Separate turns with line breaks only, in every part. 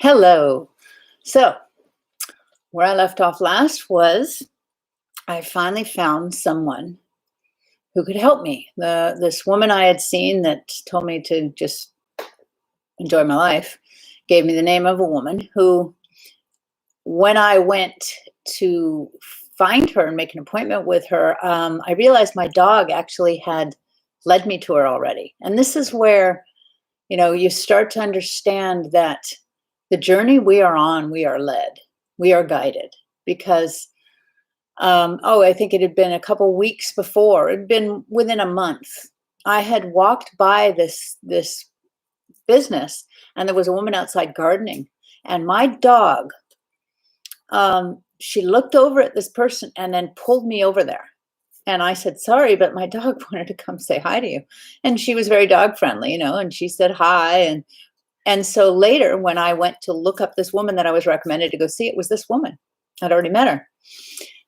Hello. So, where I left off last was I finally found someone who could help me. This woman I had seen that told me to just enjoy my life gave me the name of a woman who, when I went to find her and make an appointment with her, I realized my dog actually had led me to her already. And this is where, you start to understand that the journey we are on, we are led, we are guided because I think it had been a couple weeks before, it'd been within a month. I had walked by this business and there was a woman outside gardening, and my dog, she looked over at this person and then pulled me over there. And I said, sorry, but my dog wanted to come say hi to you. And she was very dog friendly, and she said hi. And so later, when I went to look up this woman that I was recommended to go see, it was this woman. I'd already met her.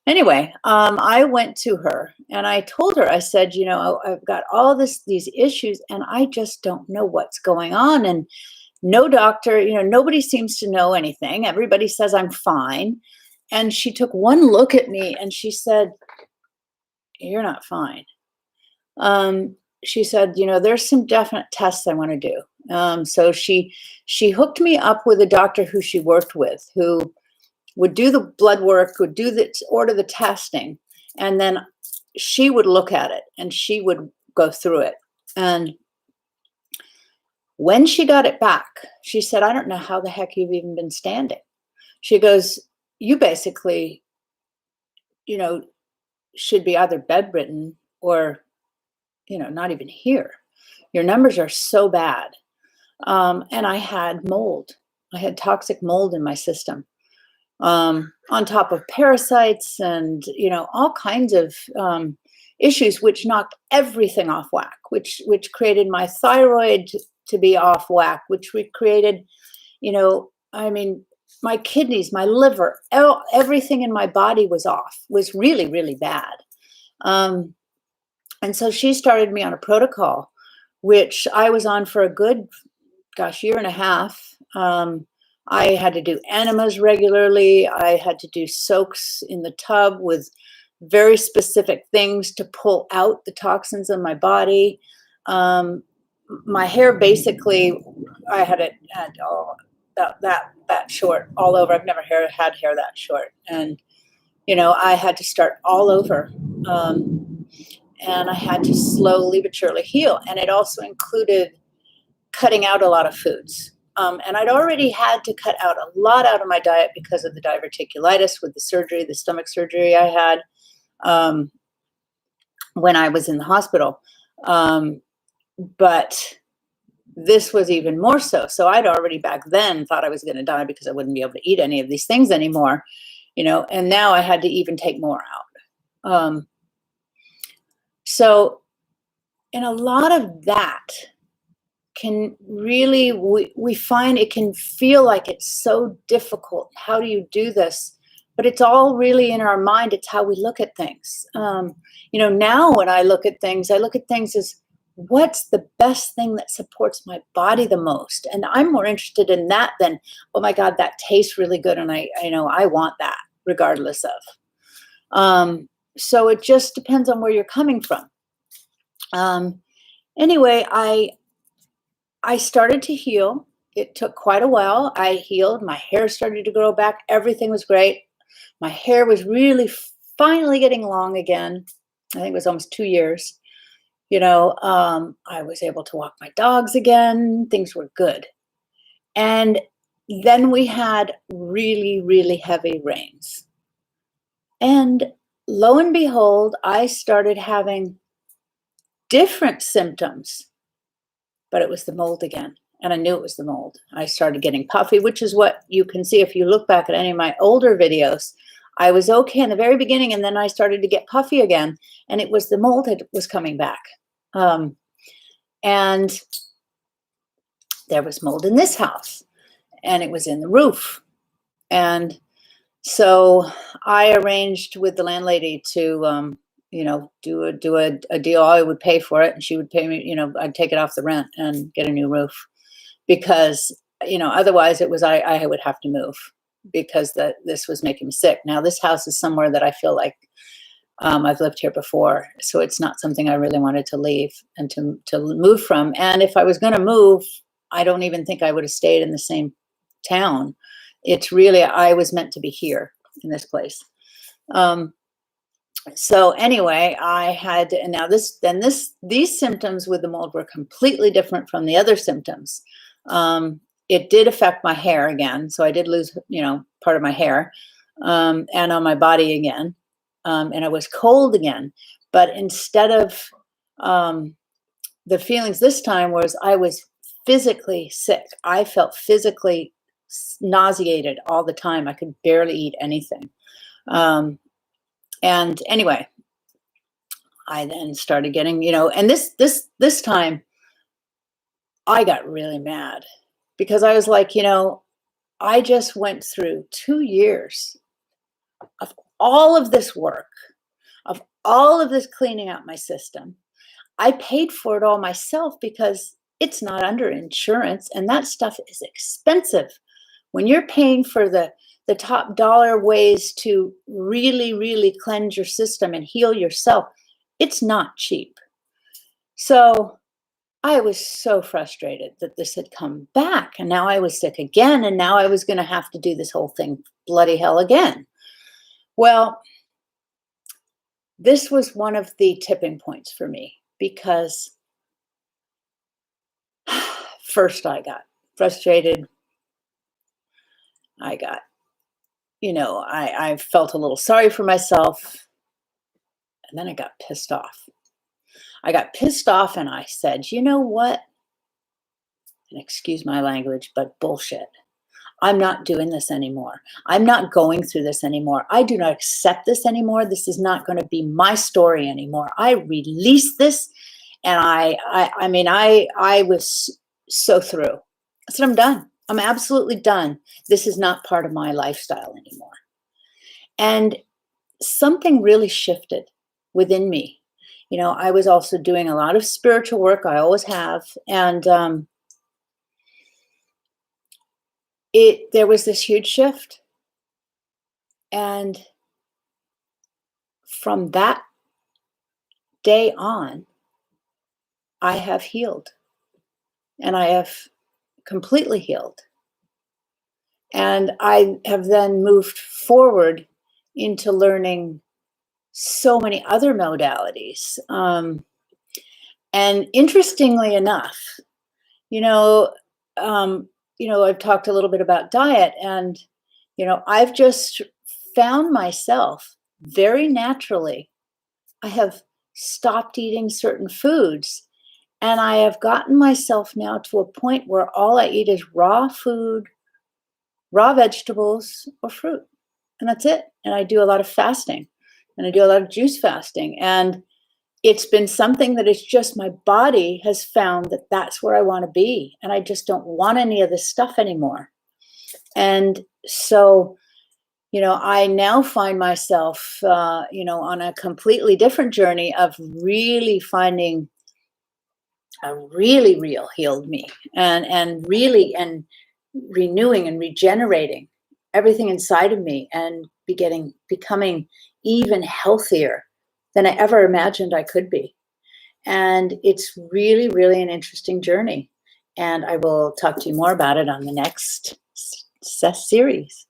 Anyway, I went to her and I told her, I said, I've got all these issues and I just don't know what's going on. And no doctor, nobody seems to know anything. Everybody says I'm fine. And she took one look at me and she said, you're not fine. She said, there's some definite tests I want to do. So she hooked me up with a doctor who she worked with, who would do the blood work, would order the testing, and then she would look at it and she would go through it. And when she got it back, she said, I don't know how the heck you've even been standing. She goes, you basically, should be either bedridden or, not even here. Your numbers are so bad. And I had mold. I had toxic mold in my system. On top of parasites and, all kinds of issues, which knocked everything off whack, which created my thyroid to be off whack, which created, my kidneys, my liver, everything in my body was really, really bad. And so she started me on a protocol, which I was on for a good, year and a half. I had to do enemas regularly. I had to do soaks in the tub with very specific things to pull out the toxins in my body. My hair, basically, I had it that short all over. I've never had hair that short, and I had to start all over. And I had to slowly but surely heal, and it also included cutting out a lot of foods. And I'd already had to cut out a lot out of my diet because of the diverticulitis with the surgery, the stomach surgery I had when I was in the hospital. But this was even more so. So I'd already back then thought I was going to die because I wouldn't be able to eat any of these things anymore, and now I had to even take more out. So in a lot of that, can really, we find it can feel like it's so difficult. How do you do this? But it's all really in our mind. It's how we look at things. Now when I look at things as what's the best thing that supports my body the most? And I'm more interested in that than, oh my God, that tastes really good. And I want that regardless of. So it just depends on where you're coming from. Anyway, I started to heal. It took quite a while. I healed. My hair started to grow back. Everything was great. My hair was really finally getting long again. I think it was almost 2 years. I was able to walk my dogs again. Things were good. And then we had really, really heavy rains. And lo and behold, I started having different symptoms. But it was the mold again. And I knew it was the mold. I started getting puffy, which is what you can see if you look back at any of my older videos. I was okay in the very beginning, and then I started to get puffy again. And it was the mold that was coming back. And there was mold in this house. And it was in the roof. And so I arranged with the landlady to do a deal. I would pay for it and she would pay me, I'd take it off the rent and get a new roof because otherwise it was, I would have to move because this was making me sick. Now this house is somewhere that I feel like I've lived here before, so it's not something I really wanted to leave and to move from. And if I was going to move, I don't even think I would have stayed in the same town. It's really, I was meant to be here in this place. So anyway, I had, and now these symptoms with the mold were completely different from the other symptoms. It did affect my hair again. So I did lose, part of my hair, and on my body again. And I was cold again, but instead of, the feelings this time was I was physically sick. I felt physically nauseated all the time. I could barely eat anything. And anyway, I then started getting, and this time I got really mad because I was like, I just went through 2 years of all of this work, of all of this cleaning out my system. I paid for it all myself because it's not under insurance, and that stuff is expensive. When you're paying for the top dollar ways to really, really cleanse your system and heal yourself, it's not cheap. So I was so frustrated that this had come back, and now I was sick again, and now I was going to have to do this whole thing bloody hell again. Well, this was one of the tipping points for me because first I got frustrated. I got, I felt a little sorry for myself, and then I got pissed off. I got pissed off and I said, you know what? And excuse my language, but bullshit. I'm not doing this anymore. I'm not going through this anymore. I do not accept this anymore. This is not going to be my story anymore. I release this, and I was so through. I said, I'm done. I'm absolutely done. This is not part of my lifestyle anymore. And something really shifted within me. I was also doing a lot of spiritual work. I always have. And there was this huge shift. And from that day on, I have healed. And I have completely healed. And I have then moved forward into learning so many other modalities. And interestingly enough, I've talked a little bit about diet, and, I've just found myself very naturally. I have stopped eating certain foods, and I have gotten myself now to a point where all I eat is raw food, raw vegetables, or fruit. And that's it. And I do a lot of fasting, and I do a lot of juice fasting. And it's been something that it's just my body has found that that's where I want to be. And I just don't want any of this stuff anymore. And so, I now find myself, on a completely different journey of really finding a really real healed me, and really and renewing and regenerating everything inside of me, and becoming even healthier than I ever imagined I could be. And it's really, really an interesting journey. And I will talk to you more about it on the next series.